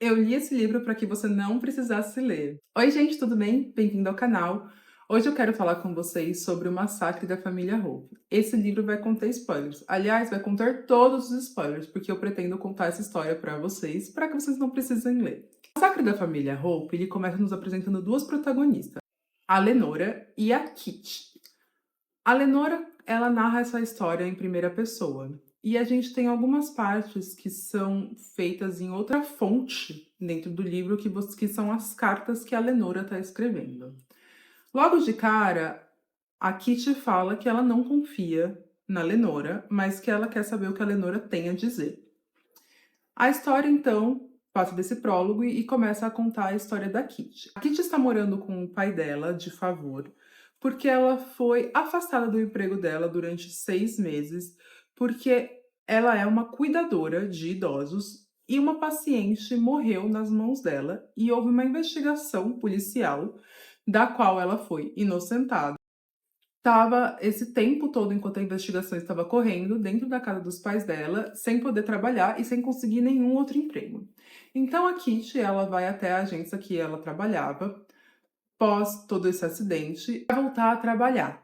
Eu li esse livro para que você não precisasse ler. Oi, gente, tudo bem? Bem-vindo ao canal. Hoje eu quero falar com vocês sobre o massacre da família Hope. Esse livro vai conter spoilers. Aliás, vai conter todos os spoilers, porque eu pretendo contar essa história para que vocês não precisem ler. O massacre da família Hope, ele começa nos apresentando duas protagonistas, a Lenora e a Kitty. A Lenora, ela narra essa história em primeira pessoa. E a gente tem algumas partes que são feitas em outra fonte dentro do livro, que são as cartas que a Lenora está escrevendo. Logo de cara, a Kitty fala que ela não confia na Lenora, mas que ela quer saber o que a Lenora tem a dizer. A história, então, passa desse prólogo e começa a contar a história da Kitty. A Kitty está morando com o pai dela, de favor, porque ela foi afastada do emprego dela durante 6 meses, porque ela é uma cuidadora de idosos e uma paciente morreu nas mãos dela e houve uma investigação policial da qual ela foi inocentada. Estava esse tempo todo, enquanto a investigação estava correndo, dentro da casa dos pais dela, sem poder trabalhar e sem conseguir nenhum outro emprego. Então a Kitty, ela vai até a agência que ela trabalhava, pós todo esse acidente, para voltar a trabalhar.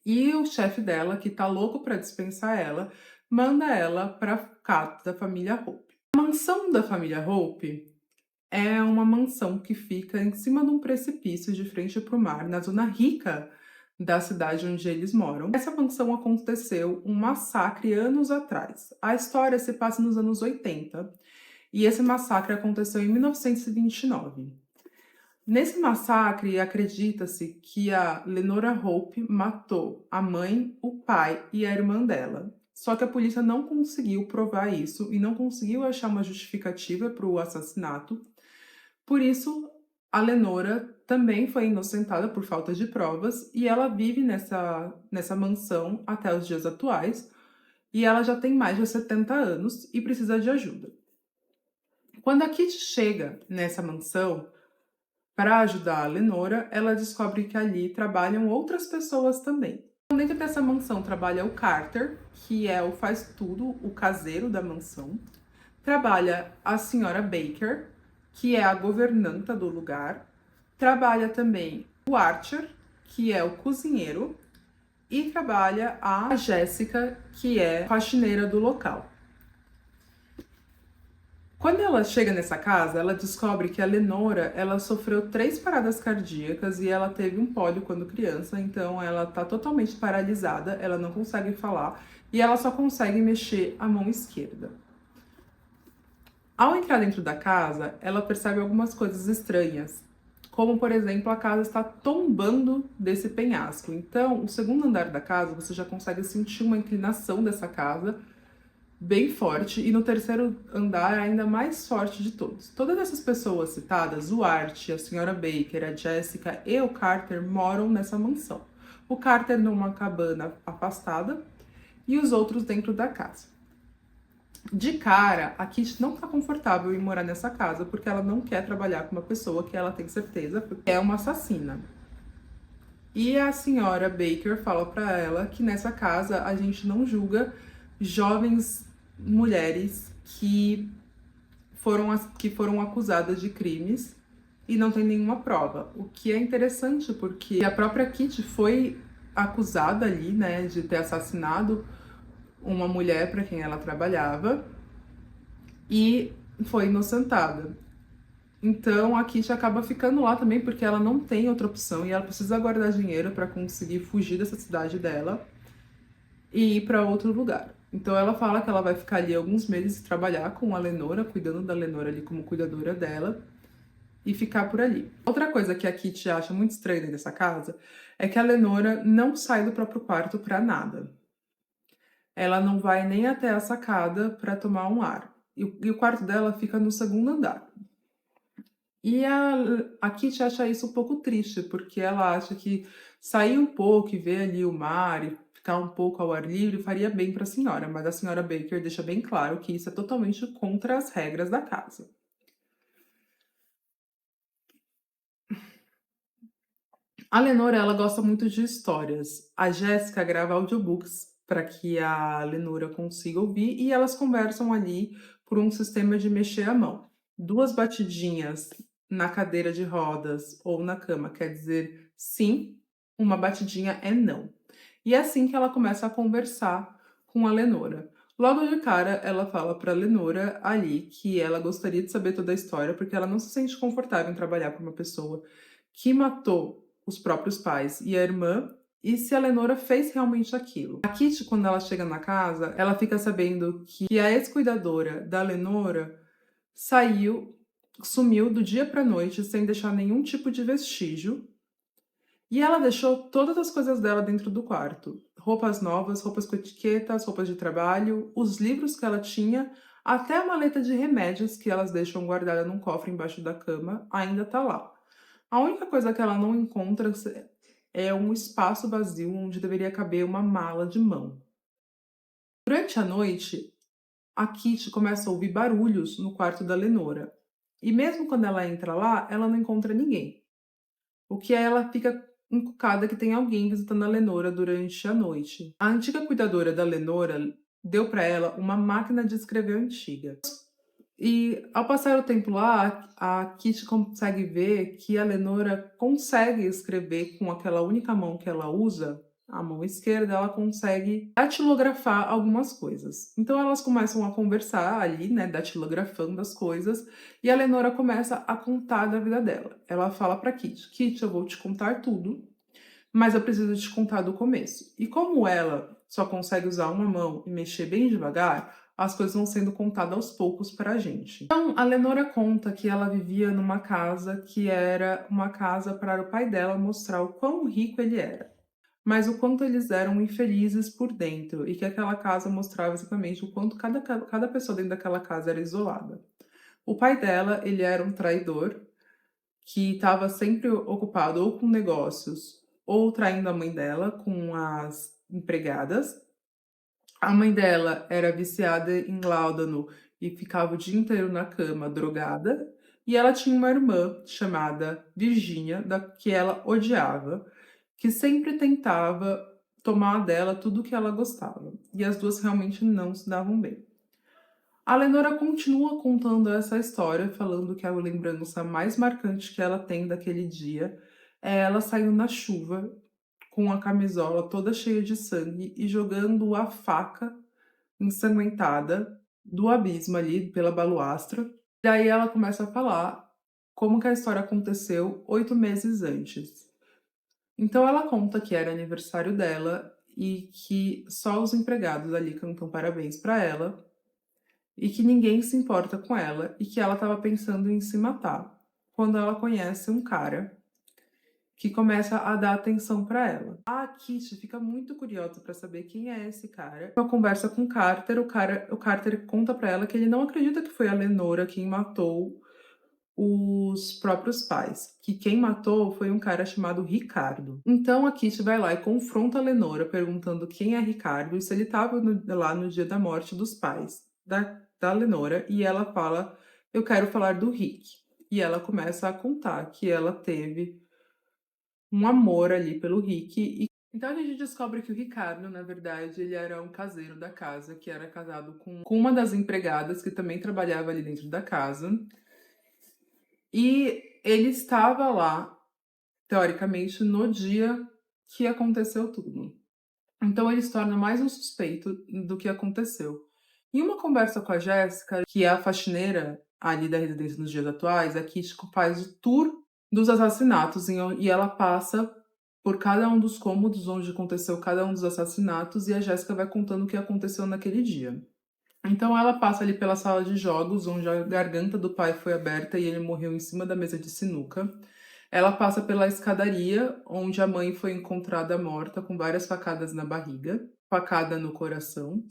E o chefe dela, que tá louco para dispensar ela, manda ela para casa da família Hope. A mansão da família Hope é uma mansão que fica em cima de um precipício de frente para o mar, na zona rica da cidade onde eles moram. Essa mansão aconteceu um massacre anos atrás. A história se passa nos anos 80 e esse massacre aconteceu em 1929. Nesse massacre, acredita-se que a Lenora Hope matou a mãe, o pai e a irmã dela. Só que a polícia não conseguiu provar isso e não conseguiu achar uma justificativa para o assassinato. Por isso, a Lenora também foi inocentada por falta de provas e ela vive nessa mansão até os dias atuais e ela já tem mais de 70 anos e precisa de ajuda. Quando a Kitty chega nessa mansão para ajudar a Lenora, ela descobre que ali trabalham outras pessoas também. Dentro dessa mansão trabalha o Carter, que é o faz tudo, o caseiro da mansão. Trabalha a senhora Baker, que é a governanta do lugar. Trabalha também o Archer, que é o cozinheiro. E trabalha a Jéssica, que é faxineira do local. Quando ela chega nessa casa, ela descobre que a Lenora, ela sofreu 3 paradas cardíacas e ela teve um pólio quando criança, então ela tá totalmente paralisada, ela não consegue falar e ela só consegue mexer a mão esquerda. Ao entrar dentro da casa, ela percebe algumas coisas estranhas, como, por exemplo, a casa está tombando desse penhasco. Então, o segundo andar da casa, você já consegue sentir uma inclinação dessa casa bem forte, e no terceiro andar é ainda mais forte de todos. Todas essas pessoas citadas, o Art, a senhora Baker, a Jessica e o Carter, moram nessa mansão. O Carter numa cabana afastada e os outros dentro da casa. De cara, a Kitty não tá confortável em morar nessa casa porque ela não quer trabalhar com uma pessoa que ela tem certeza é uma assassina. E a senhora Baker fala pra ela que nessa casa a gente não julga jovens mulheres que foram acusadas de crimes e não tem nenhuma prova. O que é interessante porque a própria Kitty foi acusada ali, né, de ter assassinado uma mulher para quem ela trabalhava e foi inocentada. Então a Kitty acaba ficando lá também porque ela não tem outra opção e ela precisa guardar dinheiro para conseguir fugir dessa cidade dela e ir para outro lugar. Então ela fala que ela vai ficar ali alguns meses e trabalhar com a Lenora, cuidando da Lenora ali como cuidadora dela e ficar por ali. Outra coisa que a Kitty acha muito estranha dessa casa é que a Lenora não sai do próprio quarto para nada. Ela não vai nem até a sacada para tomar um ar. E o quarto dela fica no segundo andar. E a Kitty acha isso um pouco triste, porque ela acha que sair um pouco e ver ali o mar e ficar um pouco ao ar livre faria bem para a senhora, mas a senhora Baker deixa bem claro que isso é totalmente contra as regras da casa. A Lenora, ela gosta muito de histórias. A Jéssica grava audiobooks para que a Lenora consiga ouvir e elas conversam ali por um sistema de mexer a mão. 2 batidinhas na cadeira de rodas ou na cama quer dizer sim, uma batidinha é não. E é assim que ela começa a conversar com a Lenora. Logo de cara, ela fala para a Lenora ali que ela gostaria de saber toda a história, porque ela não se sente confortável em trabalhar com uma pessoa que matou os próprios pais e a irmã, e se a Lenora fez realmente aquilo. A Kitty, quando ela chega na casa, ela fica sabendo que a ex-cuidadora da Lenora saiu, sumiu do dia para noite sem deixar nenhum tipo de vestígio. E ela deixou todas as coisas dela dentro do quarto. Roupas novas, roupas com etiquetas, roupas de trabalho, os livros que ela tinha, até a maleta de remédios que elas deixam guardada num cofre embaixo da cama, ainda tá lá. A única coisa que ela não encontra é um espaço vazio onde deveria caber uma mala de mão. Durante a noite, a Kitty começa a ouvir barulhos no quarto da Lenora. E mesmo quando ela entra lá, ela não encontra ninguém. O que ela fica encucada que tem alguém visitando a Lenora durante a noite. A antiga cuidadora da Lenora deu para ela uma máquina de escrever antiga. E ao passar o tempo lá, a Kitty consegue ver que a Lenora consegue escrever com aquela única mão que ela usa, a mão esquerda, ela consegue datilografar algumas coisas. Então elas começam a conversar ali, né, datilografando as coisas, e a Lenora começa a contar da vida dela. Ela fala para Kitty: Kitty, eu vou te contar tudo, mas eu preciso te contar do começo. E como ela só consegue usar uma mão e mexer bem devagar, as coisas vão sendo contadas aos poucos para a gente. Então, a Lenora conta que ela vivia numa casa que era uma casa para o pai dela mostrar o quão rico ele era, mas o quanto eles eram infelizes por dentro, e que aquela casa mostrava exatamente o quanto cada pessoa dentro daquela casa era isolada. O pai dela, ele era um traidor, que estava sempre ocupado ou com negócios ou traindo a mãe dela com as empregadas. A mãe dela era viciada em láudano e ficava o dia inteiro na cama, drogada. E ela tinha uma irmã chamada Virgínia, que ela odiava, que sempre tentava tomar dela tudo que ela gostava. E as duas realmente não se davam bem. A Lenora continua contando essa história, falando que a lembrança mais marcante que ela tem daquele dia é ela saindo na chuva com a camisola toda cheia de sangue e jogando a faca ensanguentada do abismo ali pela baluastra. Daí ela começa a falar como que a história aconteceu 8 meses antes. Então ela conta que era aniversário dela e que só os empregados ali cantam parabéns para ela e que ninguém se importa com ela e que ela estava pensando em se matar, quando ela conhece um cara que começa a dar atenção para ela. A Kitty fica muito curiosa para saber quem é esse cara. Uma conversa com o Carter conta para ela que ele não acredita que foi a Lenora quem matou os próprios pais, que quem matou foi um cara chamado Ricardo. Então a Kitty vai lá e confronta a Lenora perguntando quem é Ricardo e se ele estava lá no dia da morte dos pais da Lenora, e ela fala: eu quero falar do Rick. E ela começa a contar que ela teve um amor ali pelo Rick. Então a gente descobre que o Ricardo, na verdade, ele era um caseiro da casa, que era casado com uma das empregadas que também trabalhava ali dentro da casa. E ele estava lá, teoricamente, no dia que aconteceu tudo. Então ele se torna mais um suspeito do que aconteceu. Em uma conversa com a Jéssica, que é a faxineira ali da residência nos dias atuais, a Kitty faz o tour dos assassinatos e ela passa por cada um dos cômodos onde aconteceu cada um dos assassinatos, e a Jéssica vai contando o que aconteceu naquele dia. Então ela passa ali pela sala de jogos, onde a garganta do pai foi aberta e ele morreu em cima da mesa de sinuca. Ela passa pela escadaria, onde a mãe foi encontrada morta com várias facadas na barriga, facada no coração.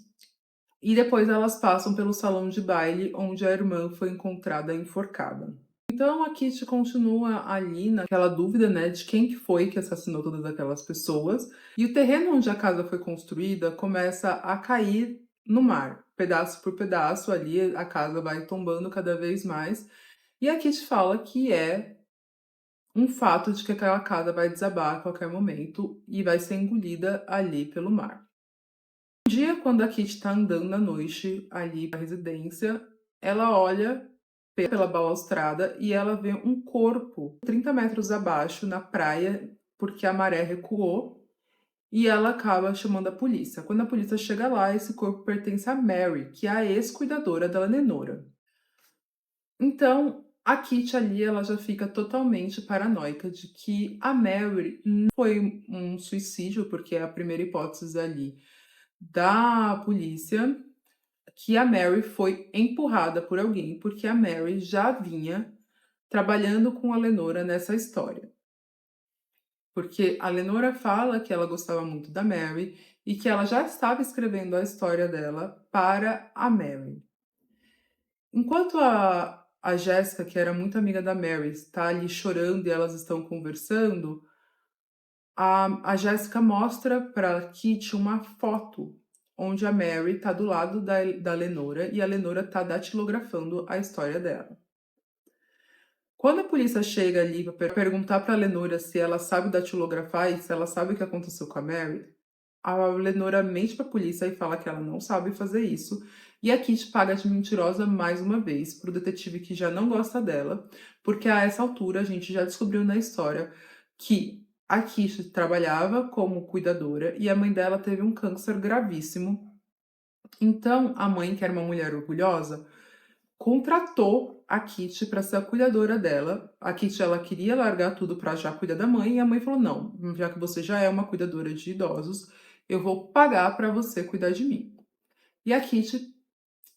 E depois elas passam pelo salão de baile, onde a irmã foi encontrada enforcada. Então a Kitty continua ali naquela dúvida, né, de quem que foi que assassinou todas aquelas pessoas. E o terreno onde a casa foi construída começa a cair no mar, pedaço por pedaço ali, a casa vai tombando cada vez mais. E a Kitty fala que é um fato de que aquela casa vai desabar a qualquer momento e vai ser engolida ali pelo mar. Um dia, quando a Kitty está andando à noite ali na residência, ela olha pela balaustrada e ela vê um corpo 30 metros abaixo na praia, porque a maré recuou e ela acaba chamando a polícia. Quando a polícia chega lá, esse corpo pertence a Mary, que é a ex-cuidadora da Lenora. Então, a Kitty ali, ela já fica totalmente paranoica de que a Mary não foi um suicídio, porque é a primeira hipótese ali da polícia, que a Mary foi empurrada por alguém, porque a Mary já vinha trabalhando com a Lenora nessa história. Porque a Lenora fala que ela gostava muito da Mary e que ela já estava escrevendo a história dela para a Mary. Enquanto a Jéssica, que era muito amiga da Mary, está ali chorando e elas estão conversando, a Jéssica mostra para Kitty uma foto onde a Mary está do lado da Lenora e a Lenora está datilografando a história dela. Quando a polícia chega ali para perguntar para a Lenora se ela sabe datilografar e se ela sabe o que aconteceu com a Lenora mente para a polícia e fala que ela não sabe fazer isso. E a Kitty paga de mentirosa mais uma vez para o detetive que já não gosta dela, porque a essa altura a gente já descobriu na história que a Kitty trabalhava como cuidadora e a mãe dela teve um câncer gravíssimo. Então a mãe, que era uma mulher orgulhosa, contratou a Kitty para ser a cuidadora dela. A Kitty, ela queria largar tudo para já cuidar da mãe e a mãe falou: "Não, já que você já é uma cuidadora de idosos, eu vou pagar para você cuidar de mim". E a Kitty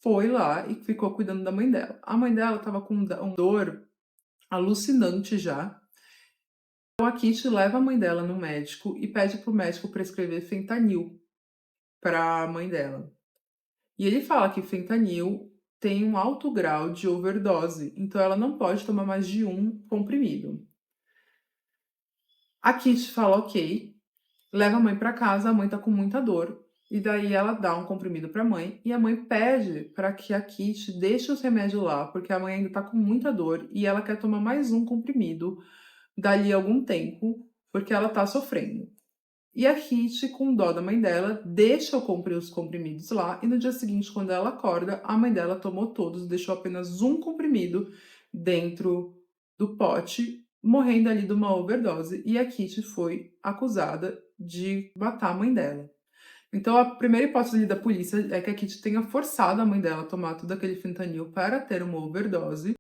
foi lá e ficou cuidando da mãe dela. A mãe dela estava com uma dor alucinante já. Então a Kitty leva a mãe dela no médico e pede pro médico prescrever fentanil para a mãe dela. E ele fala que fentanil tem um alto grau de overdose, então ela não pode tomar mais de um comprimido. A Kitty fala ok, leva a mãe para casa, a mãe tá com muita dor, e daí ela dá um comprimido para a mãe, e a mãe pede para que a Kitty deixe os remédios lá, porque a mãe ainda tá com muita dor e ela quer tomar mais um comprimido dali a algum tempo, porque ela tá sofrendo. E a Kitty, com dó da mãe dela, deixa eu comprar os comprimidos lá, e no dia seguinte, quando ela acorda, a mãe dela tomou todos, deixou apenas um comprimido dentro do pote, morrendo ali de uma overdose, e a Kitty foi acusada de matar a mãe dela. Então, a primeira hipótese ali da polícia é que a Kitty tenha forçado a mãe dela a tomar todo aquele fentanil para ter uma overdose.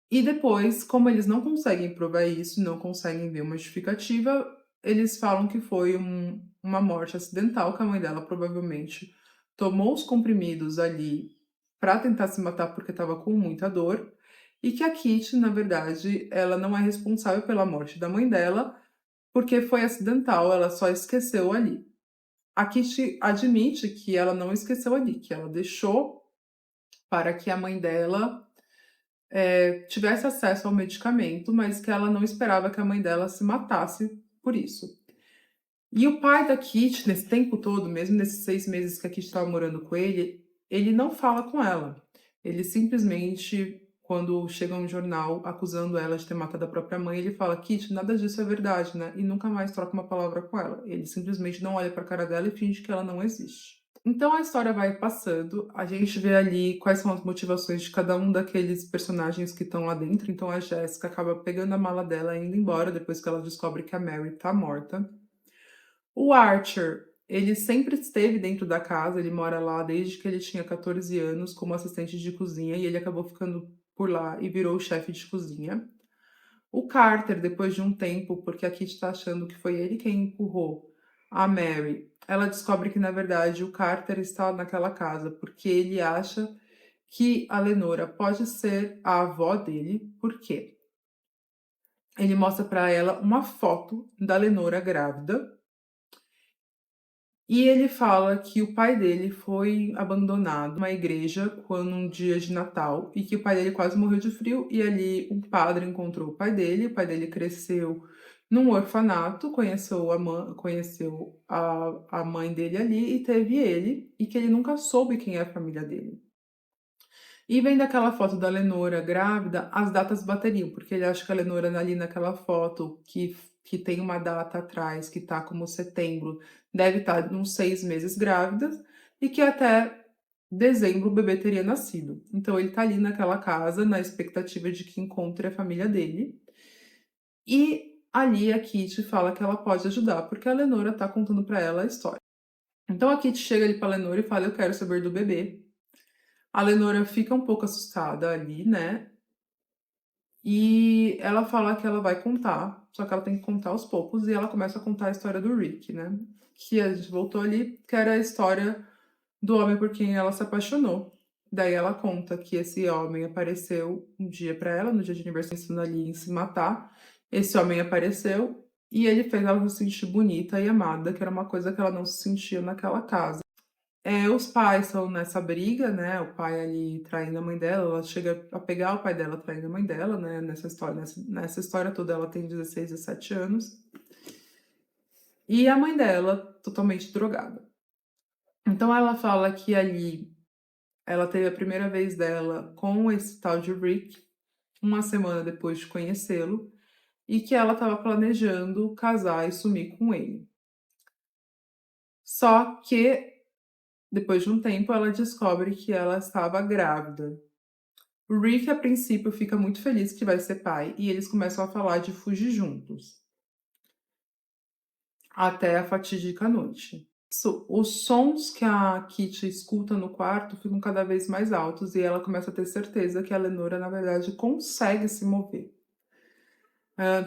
E depois, como eles não conseguem provar isso, não conseguem ver uma justificativa, eles falam que foi uma morte acidental, que a mãe dela provavelmente tomou os comprimidos ali para tentar se matar porque estava com muita dor, e que a Kitty, na verdade, ela não é responsável pela morte da mãe dela, porque foi acidental, ela só esqueceu ali. A Kitty admite que ela não esqueceu ali, que ela deixou para que a mãe dela tivesse acesso ao medicamento, mas que ela não esperava que a mãe dela se matasse por isso. E o pai da Kitty, nesse tempo todo, mesmo nesses 6 meses que a Kitty estava morando com ele não fala com ela. Ele simplesmente, quando chega um jornal acusando ela de ter matado a própria mãe, ele fala: "Kitty, nada disso é verdade, né?" E nunca mais troca uma palavra com ela. Ele simplesmente não olha para a cara dela e finge que ela não existe. Então a história vai passando, a gente vê ali quais são as motivações de cada um daqueles personagens que estão lá dentro. Então a Jéssica acaba pegando a mala dela e indo embora depois que ela descobre que a Mary tá morta. O Archer, ele sempre esteve dentro da casa, ele mora lá desde que ele tinha 14 anos como assistente de cozinha e ele acabou ficando por lá e virou o chefe de cozinha. O Carter, depois de um tempo, porque a Kitty tá achando que foi ele quem empurrou a Mary, ela descobre que, na verdade, o Carter está naquela casa porque ele acha que a Lenora pode ser a avó dele. Por quê? Ele mostra para ela uma foto da Lenora grávida e ele fala que o pai dele foi abandonado numa igreja quando um dia de Natal e que o pai dele quase morreu de frio e ali um padre encontrou o pai dele cresceu num orfanato, conheceu a mãe dele ali e teve ele, e que ele nunca soube quem é a família dele. E vendo aquela foto da Lenora grávida, as datas bateriam, porque ele acha que a Lenora ali naquela foto, que tem uma data atrás, que tá como setembro, deve estar uns 6 meses grávida, e que até dezembro o bebê teria nascido. Então ele tá ali naquela casa na expectativa de que encontre a família dele. E ali a Kitty fala que ela pode ajudar, porque a Lenora tá contando pra ela a história. Então a Kitty chega ali pra Lenora e fala: "Eu quero saber do bebê". A Lenora fica um pouco assustada ali, né? E ela fala que ela vai contar, só que ela tem que contar aos poucos, e ela começa a contar a história do Rick, né? Que a gente voltou ali, que era a história do homem por quem ela se apaixonou. Daí ela conta que esse homem apareceu um dia pra ela, no dia de aniversário, pensando ali em se matar. Esse homem apareceu e ele fez ela se sentir bonita e amada, que era uma coisa que ela não se sentia naquela casa. Os pais estão nessa briga, né? O pai ali traindo a mãe dela, ela chega a pegar o pai dela traindo a mãe dela, né? Nessa história toda ela tem 16, 17 anos. E a mãe dela totalmente drogada. Então ela fala que ali ela teve a primeira vez dela com esse tal de Rick, uma semana depois de conhecê-lo, e que ela estava planejando casar e sumir com ele. Só que, depois de um tempo, ela descobre que ela estava grávida. O Rick, a princípio, fica muito feliz que vai ser pai e eles começam a falar de fugir juntos. Até a fatídica noite. Os sons que a Kitty escuta no quarto ficam cada vez mais altos e ela começa a ter certeza que a Lenora, na verdade, consegue se mover.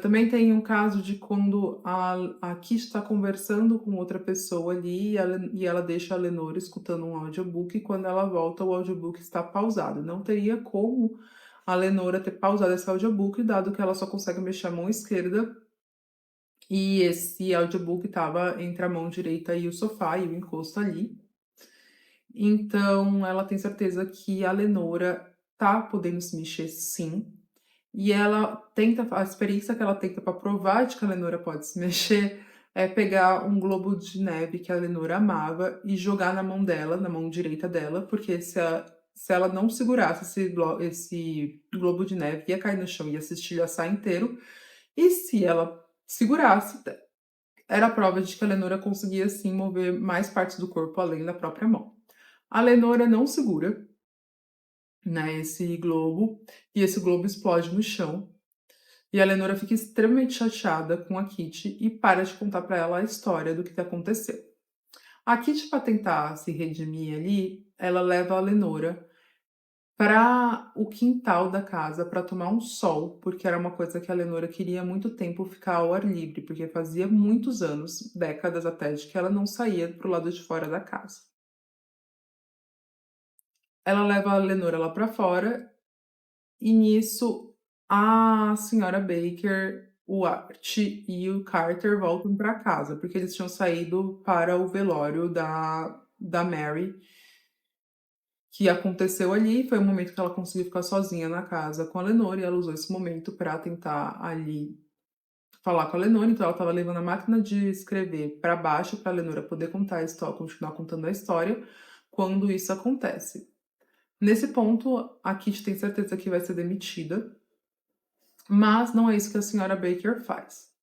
Também tem um caso de quando a Kitty está conversando com outra pessoa ali e ela deixa a Lenora escutando um audiobook e quando ela volta o audiobook está pausado. Não teria como a Lenora ter pausado esse audiobook, dado que ela só consegue mexer a mão esquerda e esse audiobook estava entre a mão direita e o sofá e o encosto ali. Então ela tem certeza que a Lenora tá podendo se mexer sim. E ela tenta, a experiência que ela tenta para provar de que a Lenora pode se mexer é pegar um globo de neve que a Lenora amava e jogar na mão dela, na mão direita dela, porque se ela não segurasse esse globo de neve, ia cair no chão e ia se estilhaçar inteiro. E se ela segurasse, era a prova de que a Lenora conseguia sim mover mais partes do corpo além da própria mão. A Lenora não segura, né, esse globo, e esse globo explode no chão. E a Lenora fica extremamente chateada com a Kitty e para de contar para ela a história do que aconteceu. A Kitty, para tentar se redimir ali, ela leva a Lenora para o quintal da casa para tomar um sol, porque era uma coisa que a Lenora queria há muito tempo ficar ao ar livre, porque fazia muitos anos, décadas até, de que ela não saía para o lado de fora da casa. Ela leva a Lenora lá para fora e nisso a senhora Baker, o Art e o Carter voltam para casa, porque eles tinham saído para o velório da Mary, que aconteceu ali. Foi o momento que ela conseguiu ficar sozinha na casa com a Lenore, e ela usou esse momento para tentar ali falar com a Lenore. Então ela estava levando a máquina de escrever para baixo para a Lenore poder contar a história, continuar contando a história quando isso acontece. Nesse ponto, a Kitty tem certeza que vai ser demitida, mas não é isso que a senhora Baker faz.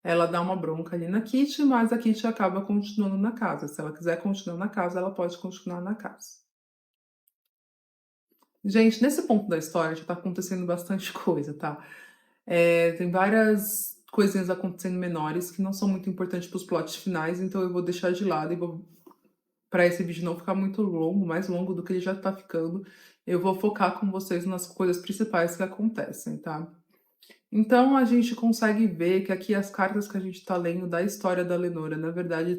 Ela dá uma bronca ali na Kitty, mas a Kitty acaba continuando na casa. Se ela quiser continuar na casa, ela pode continuar na casa. Gente, nesse ponto da história já tá acontecendo bastante coisa, tá? Tem várias coisinhas acontecendo menores que não são muito importantes para os plots finais, então eu vou deixar de lado e vou, para esse vídeo não ficar muito longo, mais longo do que ele já tá ficando, eu vou focar com vocês nas coisas principais que acontecem, tá? Então a gente consegue ver que aqui as cartas que a gente tá lendo da história da Lenora, na verdade,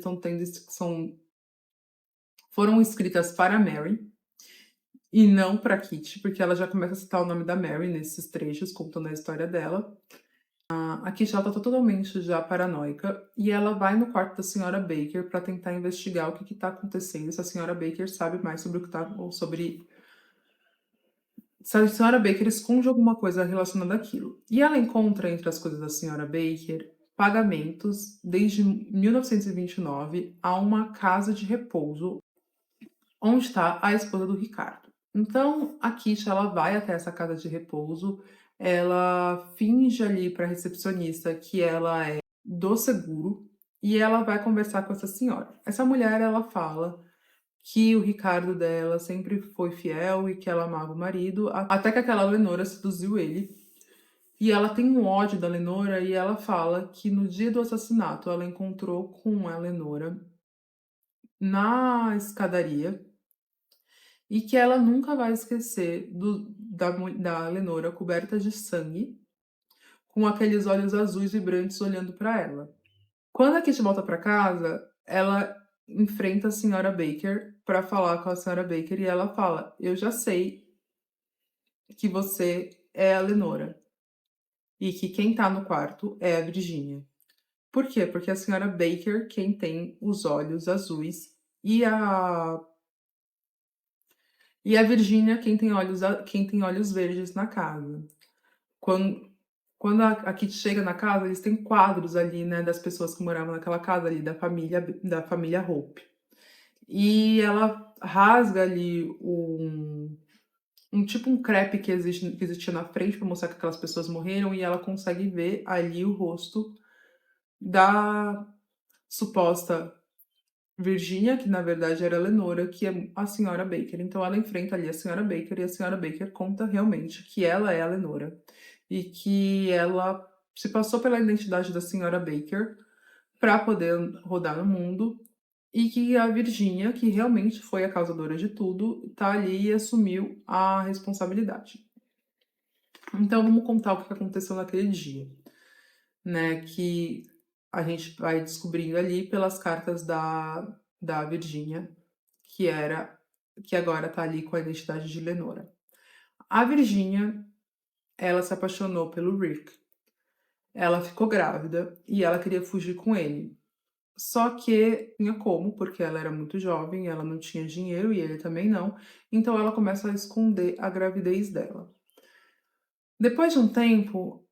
foram escritas para Mary e não para Kitty, porque ela já começa a citar o nome da Mary nesses trechos, contando a história dela. A Kitty ela tá totalmente já paranoica e ela vai no quarto da senhora Baker para tentar investigar o que tá acontecendo, se a senhora Baker sabe mais sobre o que tá, ou sobre se a senhora Baker esconde alguma coisa relacionada àquilo. E ela encontra entre as coisas da senhora Baker pagamentos desde 1929 a uma casa de repouso onde está a esposa do Ricardo. Então a Kitty ela vai até essa casa de repouso, ela finge ali para a recepcionista que ela é do seguro e ela vai conversar com essa senhora. Essa mulher ela fala que o Ricardo dela sempre foi fiel e que ela amava o marido, até que aquela Lenora seduziu ele. E ela tem um ódio da Lenora e ela fala que no dia do assassinato ela encontrou com a Lenora na escadaria e que ela nunca vai esquecer da Lenora coberta de sangue, com aqueles olhos azuis vibrantes olhando para ela. Quando a Kitty volta para casa, ela enfrenta a senhora Baker para falar com a senhora Baker e ela fala: "Eu já sei que você é a Lenora e que quem tá no quarto é a Virginia". Por quê? Porque a senhora Baker, quem tem os olhos azuis, e a Virginia, quem tem olhos verdes na casa. Quando, quando a Kitty chega na casa, eles têm quadros ali, né, das pessoas que moravam naquela casa ali, da família Hope. E ela rasga ali um crepe que existia na frente para mostrar que aquelas pessoas morreram e ela consegue ver ali o rosto da suposta Virginia, que na verdade era Lenora, que é a senhora Baker. Então ela enfrenta ali a senhora Baker e a senhora Baker conta realmente que ela é a Lenora e que ela se passou pela identidade da senhora Baker para poder rodar no mundo e que a Virginia, que realmente foi a causadora de tudo, tá ali e assumiu a responsabilidade. Então vamos contar o que aconteceu naquele dia, né? Que a gente vai descobrindo ali pelas cartas da Virginia, que agora tá ali com a identidade de Lenora. A Virginia, ela se apaixonou pelo Rick. Ela ficou grávida e ela queria fugir com ele. Só que tinha como, porque ela era muito jovem, ela não tinha dinheiro e ele também não. Então ela começa a esconder a gravidez dela. Depois de um tempo,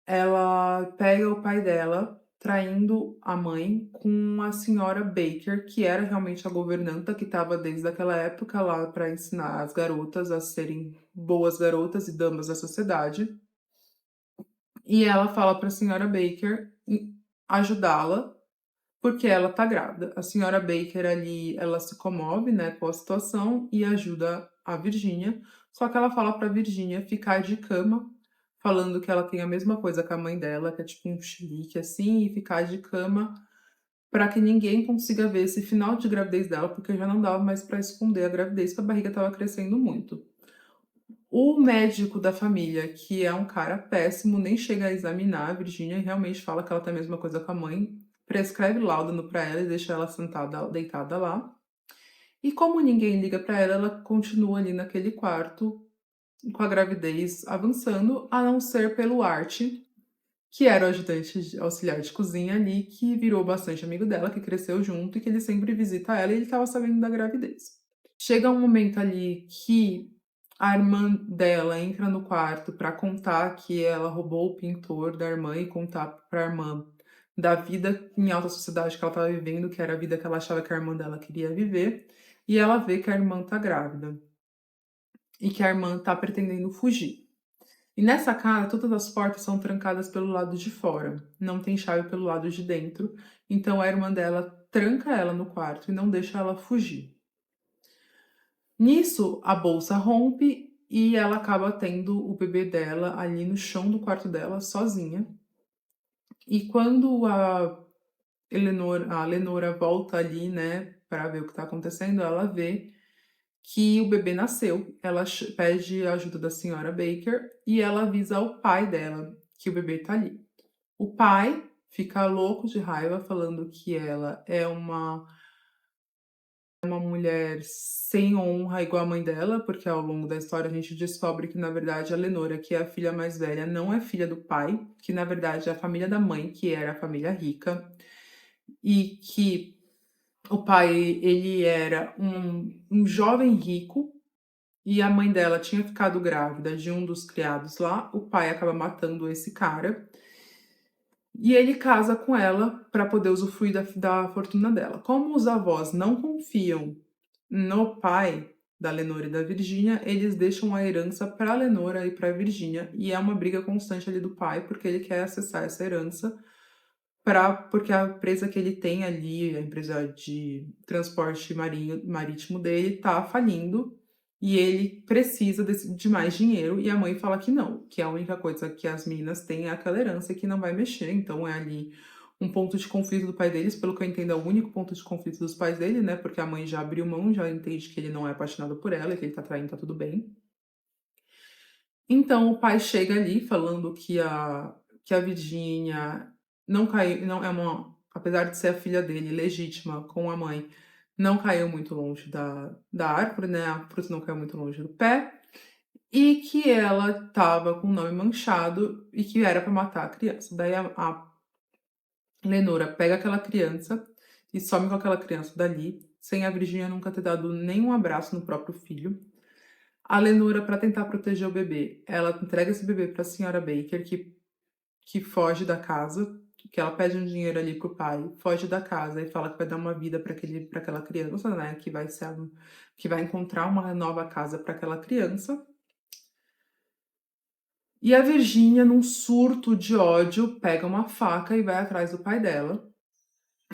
ela pega o pai dela, traindo a mãe com a senhora Baker, que era realmente a governanta que estava desde aquela época lá para ensinar as garotas a serem boas garotas e damas da sociedade. E ela fala para a senhora Baker ajudá-la, porque ela tá grávida. A senhora Baker ali, ela se comove, né, com a situação e ajuda a Virginia. Só que ela fala para Virginia ficar de cama, falando que ela tem a mesma coisa que a mãe dela, que é tipo um chilique assim, e ficar de cama para que ninguém consiga ver esse final de gravidez dela, porque já não dava mais para esconder a gravidez, porque a barriga estava crescendo muito. O médico da família, que é um cara péssimo, nem chega a examinar a Virginia e realmente fala que ela tem a mesma coisa com a mãe, prescreve Láudano pra ela e deixa ela sentada, deitada lá. E como ninguém liga pra ela, ela continua ali naquele quarto com a gravidez avançando, a não ser pelo Art, que era o auxiliar de cozinha ali, que virou bastante amigo dela, que cresceu junto e que ele sempre visita ela e ele estava sabendo da gravidez. Chega um momento ali que a irmã dela entra no quarto para contar que ela roubou o pintor da irmã e contar para a irmã da vida em alta sociedade que ela estava vivendo, que era a vida que ela achava que a irmã dela queria viver, e ela vê que a irmã tá grávida e que a irmã tá pretendendo fugir. E nessa casa, todas as portas são trancadas pelo lado de fora, não tem chave pelo lado de dentro, então a irmã dela tranca ela no quarto e não deixa ela fugir. Nisso, a bolsa rompe e ela acaba tendo o bebê dela ali no chão do quarto dela, sozinha. E quando a Lenora volta ali, né, para ver o que tá acontecendo, ela vê que o bebê nasceu. Ela pede a ajuda da senhora Baker e ela avisa ao pai dela que o bebê tá ali. O pai fica louco de raiva, falando que ela é uma mulher sem honra igual a mãe dela, porque ao longo da história a gente descobre que, na verdade, a Lenora, que é a filha mais velha, não é filha do pai, que na verdade é a família da mãe, que era a família rica, e que o pai, ele era um jovem rico, e a mãe dela tinha ficado grávida de um dos criados lá, o pai acaba matando esse cara, e ele casa com ela para poder usufruir da fortuna dela. Como os avós não confiam no pai da Lenora e da Virginia, eles deixam a herança para a Lenora e para a Virginia, e é uma briga constante ali do pai, porque ele quer acessar essa herança porque a empresa que ele tem ali, a empresa de transporte marítimo dele, tá falindo e ele precisa de mais dinheiro. E a mãe fala que não, que a única coisa que as meninas têm é aquela herança que não vai mexer. Então é ali um ponto de conflito do pai deles, pelo que eu entendo, é o único ponto de conflito dos pais dele, né? Porque a mãe já abriu mão, já entende que ele não é apaixonado por ela, que ele tá traindo, tá tudo bem. Então o pai chega ali falando que a Virgínia não caiu, não é uma, apesar de ser a filha dele legítima com a mãe, não caiu muito longe da árvore, né? A fruta não caiu muito longe do pé. E que ela estava com o nome manchado e que era para matar a criança. Daí a Lenora pega aquela criança e some com aquela criança dali, sem a Virgínia nunca ter dado nenhum abraço no próprio filho. A Lenora, para tentar proteger o bebê, ela entrega esse bebê para a senhora Baker, que foge da casa, que ela pede um dinheiro ali pro pai, foge da casa e fala que vai dar uma vida para aquela criança, né? Que vai encontrar uma nova casa para aquela criança. E a Virgínia, num surto de ódio, pega uma faca e vai atrás do pai dela.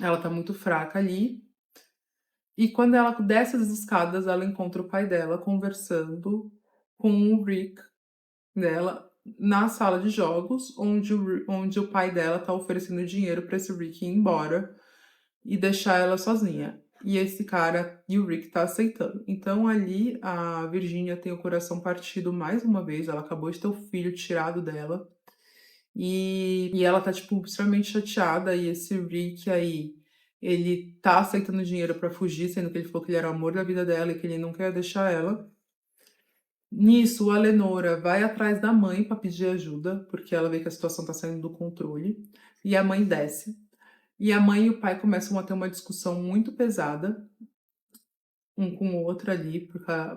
Ela tá muito fraca ali. E quando ela desce as escadas, ela encontra o pai dela conversando com o Rick dela na sala de jogos, onde o pai dela tá oferecendo dinheiro para esse Rick ir embora e deixar ela sozinha. E esse cara, e o Rick tá aceitando. Então ali a Virgínia tem o coração partido mais uma vez. Ela acabou de ter o filho tirado dela. E ela tá, tipo, extremamente chateada. E esse Rick aí, ele tá aceitando dinheiro pra fugir, sendo que ele falou que ele era o amor da vida dela e que ele nunca ia deixar ela. Nisso, a Lenora vai atrás da mãe pra pedir ajuda, porque ela vê que a situação tá saindo do controle. E a mãe desce. E a mãe e o pai começam a ter uma discussão muito pesada, um com o outro ali,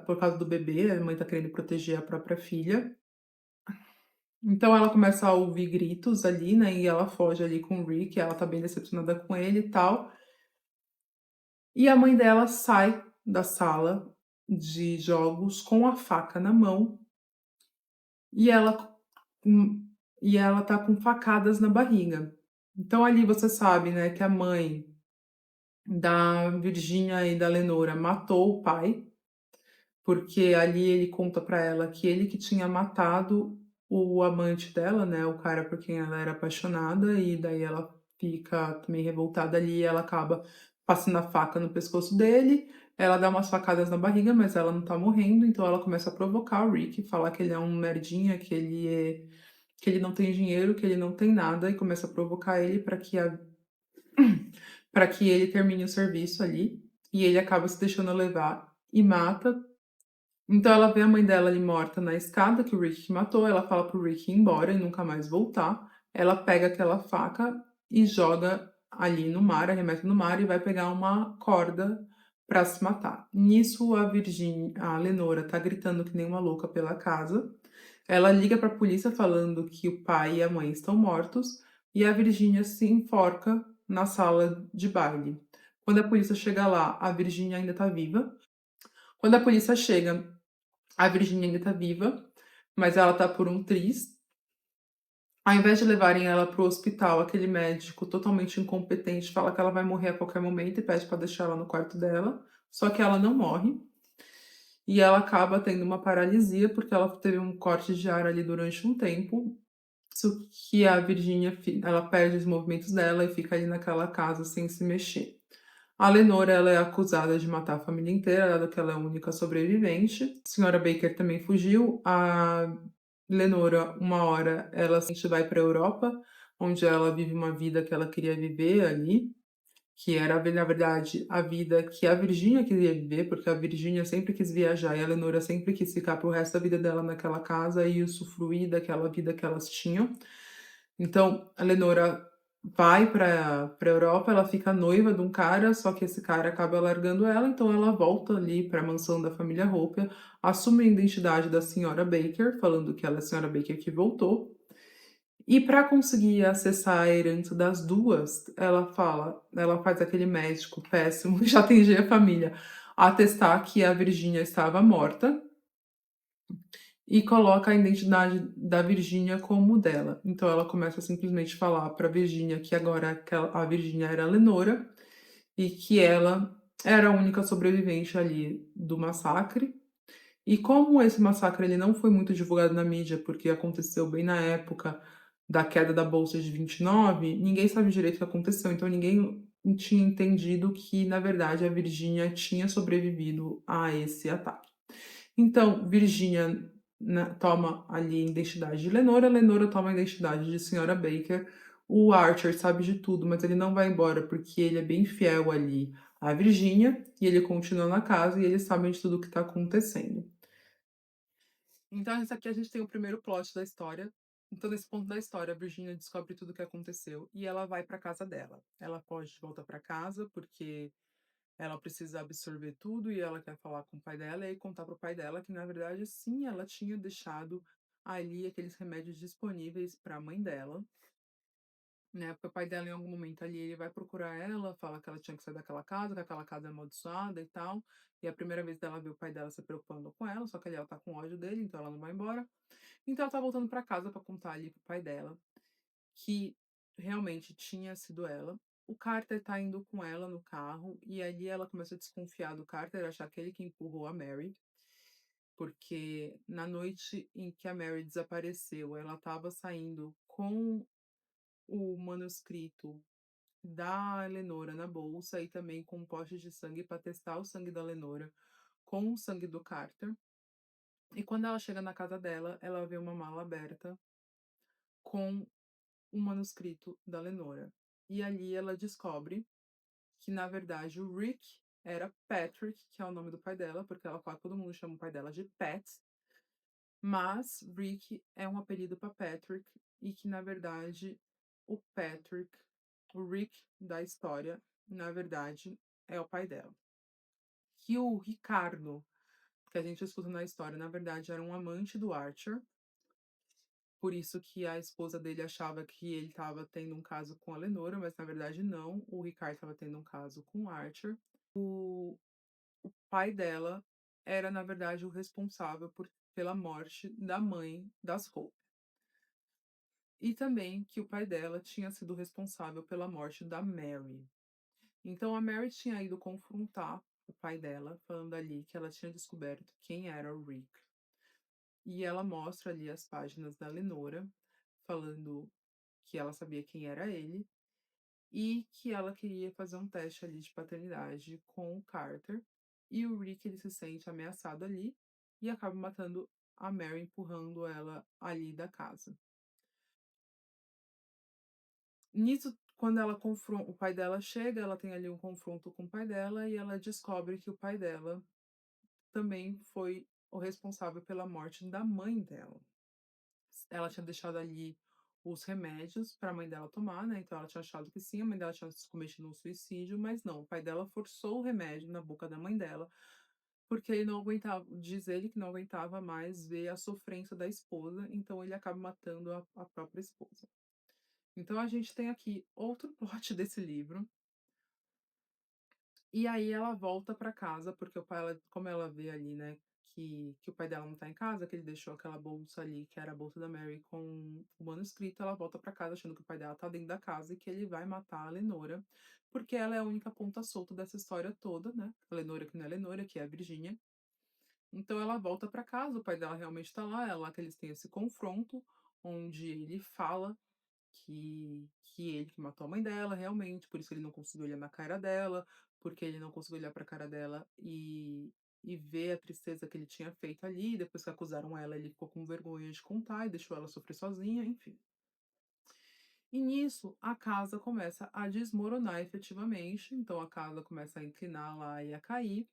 por causa do bebê. A mãe tá querendo proteger a própria filha. Então ela começa a ouvir gritos ali, né? E ela foge ali com o Rick, ela tá bem decepcionada com ele e tal. E a mãe dela sai da sala de jogos com a faca na mão e hum, ela tá com facadas na barriga. Então ali você sabe, né, que a mãe da Virgínia e da Lenora matou o pai, porque ali ele conta pra ela que ele que tinha matado o amante dela, né, o cara por quem ela era apaixonada, e daí ela fica também revoltada ali e ela acaba passando a faca no pescoço dele. Ela dá umas facadas na barriga, mas ela não tá morrendo, então ela começa a provocar o Rick, falar que ele é um merdinha, que ele não tem dinheiro, que ele não tem nada, e começa a provocar ele para que ele termine o serviço ali, e ele acaba se deixando levar e mata. Então ela vê a mãe dela ali morta na escada, que o Rick matou, ela fala pro Rick ir embora e nunca mais voltar. Ela pega aquela faca e joga ali no mar, arremessa no mar e vai pegar uma corda para se matar. Nisso a Lenora tá gritando que nem uma louca pela casa. Ela liga para a polícia falando que o pai e a mãe estão mortos e a Virgínia se enforca na sala de baile. Quando a polícia chega lá, a Virgínia ainda tá viva. Quando a polícia chega, a Virgínia ainda tá viva, mas ela tá por um triz. Ao invés de levarem ela pro hospital, aquele médico totalmente incompetente fala que ela vai morrer a qualquer momento e pede para deixar ela no quarto dela. Só que ela não morre. E ela acaba tendo uma paralisia porque ela teve um corte de ar ali durante um tempo. Isso que a Virgínia, ela perde os movimentos dela e fica ali naquela casa sem se mexer. A Lenora, ela é acusada de matar a família inteira, dado que ela é a única sobrevivente. A senhora Baker também fugiu. A Lenora, uma hora, ela simplesmente vai para a Europa, onde ela vive uma vida que ela queria viver ali, que era, na verdade, a vida que a Virgínia queria viver, porque a Virgínia sempre quis viajar e a Lenora sempre quis ficar pro resto da vida dela naquela casa e usufruir daquela vida que elas tinham. Então, a Lenora vai para Europa, ela fica noiva de um cara, só que esse cara acaba largando ela, então ela volta ali para a mansão da família Hope, assume a identidade da senhora Baker, falando que ela é a senhora Baker que voltou. E para conseguir acessar a herança das duas, ela faz aquele médico péssimo, já atendia a família, atestar que a Virgínia estava morta e coloca a identidade da Virgínia como dela. Então ela começa a simplesmente falar para Virgínia que agora a Virgínia era a Lenora e que ela era a única sobrevivente ali do massacre. E como esse massacre ele não foi muito divulgado na mídia, porque aconteceu bem na época da queda da Bolsa de 29, ninguém sabe direito o que aconteceu. Então ninguém tinha entendido que, na verdade, a Virgínia tinha sobrevivido a esse ataque. Então, Virginia toma ali a identidade de Lenora, Lenora toma a identidade de Senhora Baker. O Archer sabe de tudo, mas ele não vai embora porque ele é bem fiel ali à Virginia e ele continua na casa e eles sabem de tudo o que está acontecendo. Então, esse aqui a gente tem o primeiro plot da história. Então, nesse ponto da história, a Virginia descobre tudo o que aconteceu e ela vai para casa dela. Ela pode voltar para casa porque ela precisa absorver tudo e ela quer falar com o pai dela e contar pro pai dela que, na verdade, sim, ela tinha deixado ali aqueles remédios disponíveis para a mãe dela, né? Porque o pai dela, em algum momento ali, ele vai procurar ela, fala que ela tinha que sair daquela casa, que aquela casa é amaldiçoada e tal. E é a primeira vez dela ver o pai dela se preocupando com ela, só que ali ela tá com ódio dele, então ela não vai embora. Então ela tá voltando para casa para contar ali pro pai dela que realmente tinha sido ela. O Carter tá indo com ela no carro e ali ela começa a desconfiar do Carter, achar que ele que empurrou a Mary, porque na noite em que a Mary desapareceu, ela estava saindo com o manuscrito da Lenora na bolsa e também com um pote de sangue para testar o sangue da Lenora com o sangue do Carter. E quando ela chega na casa dela, ela vê uma mala aberta com o manuscrito da Lenora. E ali ela descobre que, na verdade, o Rick era Patrick, que é o nome do pai dela, porque ela fala que todo mundo chama o pai dela de Pat, mas Rick é um apelido para Patrick e que, na verdade, o Patrick, o Rick da história, na verdade, é o pai dela. Que o Ricardo, que a gente escuta na história, na verdade, era um amante do Archer, por isso que a esposa dele achava que ele estava tendo um caso com a Lenora, mas na verdade não. O Ricardo estava tendo um caso com o Archer. O pai dela era, na verdade, o responsável pela morte da mãe das Hope. E também que o pai dela tinha sido responsável pela morte da Mary. Então a Mary tinha ido confrontar o pai dela, falando ali que ela tinha descoberto quem era o Rick. E ela mostra ali as páginas da Lenora, falando que ela sabia quem era ele e que ela queria fazer um teste ali de paternidade com o Carter. E o Rick ele se sente ameaçado ali e acaba matando a Mary, empurrando ela ali da casa. Nisso, quando ela confronta, o pai dela chega, ela tem ali um confronto com o pai dela e ela descobre que o pai dela também foi o responsável pela morte da mãe dela. Ela tinha deixado ali os remédios para a mãe dela tomar, né? Então ela tinha achado que sim, a mãe dela tinha se cometido um suicídio, mas não, o pai dela forçou o remédio na boca da mãe dela, porque ele não aguentava, diz ele que não aguentava mais ver a sofrência da esposa, então ele acaba matando a própria esposa. Então a gente tem aqui outro plot desse livro. E aí ela volta para casa, porque o pai, como ela vê ali, né, que o pai dela não tá em casa, que ele deixou aquela bolsa ali, que era a bolsa da Mary com o manuscrito, ela volta para casa achando que o pai dela tá dentro da casa e que ele vai matar a Lenora, porque ela é a única ponta solta dessa história toda, né? A Lenora que não é a Lenora, que é a Virginia. Então ela volta para casa, o pai dela realmente tá lá, é lá que eles têm esse confronto, onde ele fala que ele que matou a mãe dela, realmente, por isso ele não conseguiu olhar na cara dela, porque ele não conseguiu olhar pra cara dela e ver a tristeza que ele tinha feito ali. Depois que acusaram ela, ele ficou com vergonha de contar e deixou ela sofrer sozinha, enfim. E nisso, a casa começa a desmoronar efetivamente, então a casa começa a inclinar lá e a cair.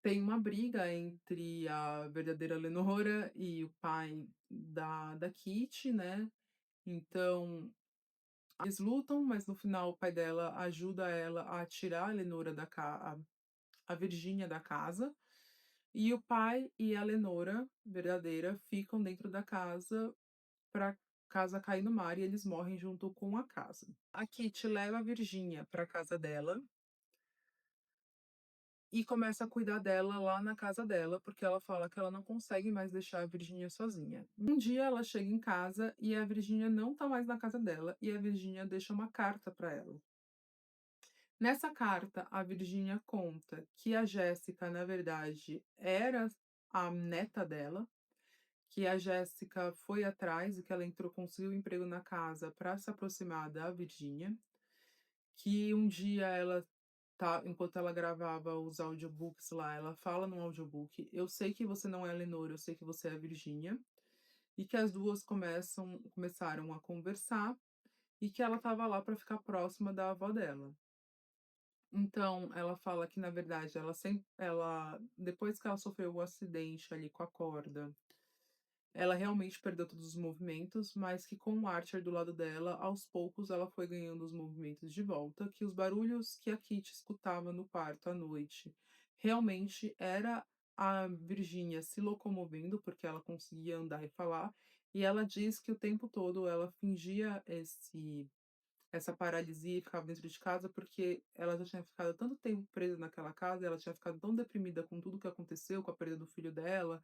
Tem uma briga entre a verdadeira Lenora e o pai da Kitty, né? Então, eles lutam, mas no final o pai dela ajuda ela a tirar a Lenora a Virgínia da casa. E o pai e a Lenora, verdadeira, ficam dentro da casa para casa cair no mar e eles morrem junto com a casa. A Kitty leva a Virgínia para casa dela e começa a cuidar dela lá na casa dela, porque ela fala que ela não consegue mais deixar a Virgínia sozinha. Um dia ela chega em casa e a Virgínia não tá mais na casa dela, e a Virgínia deixa uma carta para ela. Nessa carta, a Virgínia conta que a Jéssica, na verdade, era a neta dela, que a Jéssica foi atrás e que ela entrou, conseguiu um emprego na casa para se aproximar da Virgínia, que um dia ela tá, enquanto ela gravava os audiobooks lá, ela fala no audiobook: "Eu sei que você não é a Lenora, eu sei que você é a Virgínia", e que as 2 começaram a conversar, e que ela estava lá para ficar próxima da avó dela. Então, ela fala que na verdade ela depois que ela sofreu o acidente ali com a corda, ela realmente perdeu todos os movimentos, mas que com o Archer do lado dela, aos poucos ela foi ganhando os movimentos de volta, que os barulhos que a Kitty escutava no quarto à noite, realmente era a Virginia se locomovendo, porque ela conseguia andar e falar, e ela diz que o tempo todo ela fingia essa paralisia e ficava dentro de casa, porque ela já tinha ficado tanto tempo presa naquela casa, ela tinha ficado tão deprimida com tudo que aconteceu, com a perda do filho dela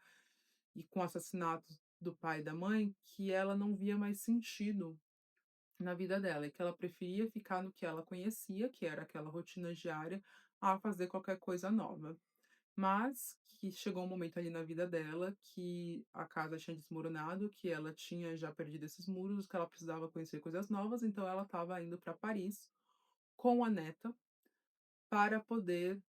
e com o assassinato do pai e da mãe, que ela não via mais sentido na vida dela e que ela preferia ficar no que ela conhecia, que era aquela rotina diária, a fazer qualquer coisa nova. Mas que chegou um momento ali na vida dela que a casa tinha desmoronado, que ela tinha já perdido esses muros, que ela precisava conhecer coisas novas, então ela estava indo para Paris com a neta para poder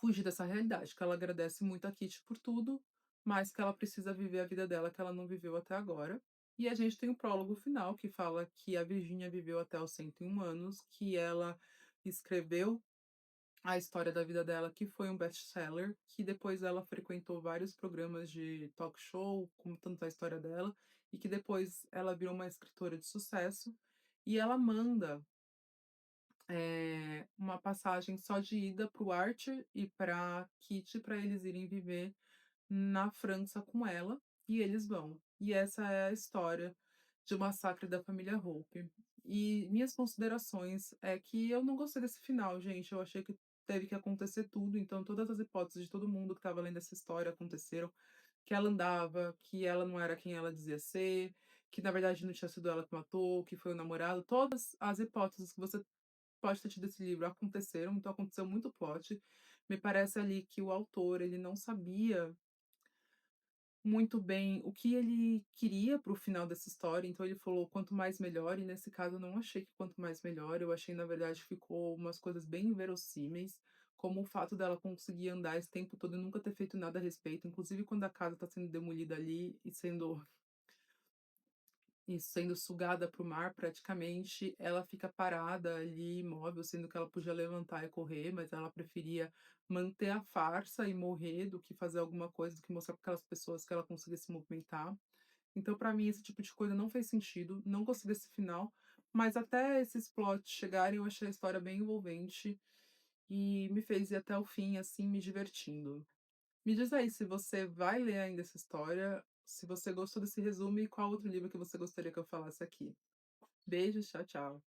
fugir dessa realidade, que ela agradece muito a Kitty por tudo, mas que ela precisa viver a vida dela que ela não viveu até agora. E a gente tem o prólogo final que fala que a Virginia viveu até os 101 anos, que ela escreveu a história da vida dela, que foi um best-seller, que depois ela frequentou vários programas de talk show, contando a história dela, e que depois ela virou uma escritora de sucesso, e ela manda, uma passagem só de ida para o Archer e pra Kitty, para eles irem viver na França com ela, e eles vão. E essa é a história de O Massacre da Família Hope. E minhas considerações é que eu não gostei desse final, gente. Eu achei que teve que acontecer tudo, então todas as hipóteses de todo mundo que estava lendo essa história aconteceram. Que ela andava, que ela não era quem ela dizia ser, que na verdade não tinha sido ela que matou, que foi o namorado. Todas as hipóteses que você pode ter tido esse livro aconteceram, então aconteceu muito plot. Me parece ali que o autor, ele não sabia muito bem o que ele queria para o final dessa história, então ele falou quanto mais melhor, e nesse caso eu não achei que quanto mais melhor, eu achei na verdade que ficou umas coisas bem inverossímeis, como o fato dela conseguir andar esse tempo todo e nunca ter feito nada a respeito, inclusive quando a casa está sendo demolida ali e sendo sugada para o mar praticamente, ela fica parada ali, imóvel, sendo que ela podia levantar e correr, mas ela preferia manter a farsa e morrer do que fazer alguma coisa, do que mostrar para aquelas pessoas que ela conseguia se movimentar. Então, para mim, esse tipo de coisa não fez sentido, não gostei desse final, mas até esses plots chegarem, eu achei a história bem envolvente e me fez ir até o fim, assim, me divertindo. Me diz aí se você vai ler ainda essa história, se você gostou desse resumo e qual outro livro que você gostaria que eu falasse aqui. Beijos, tchau, tchau.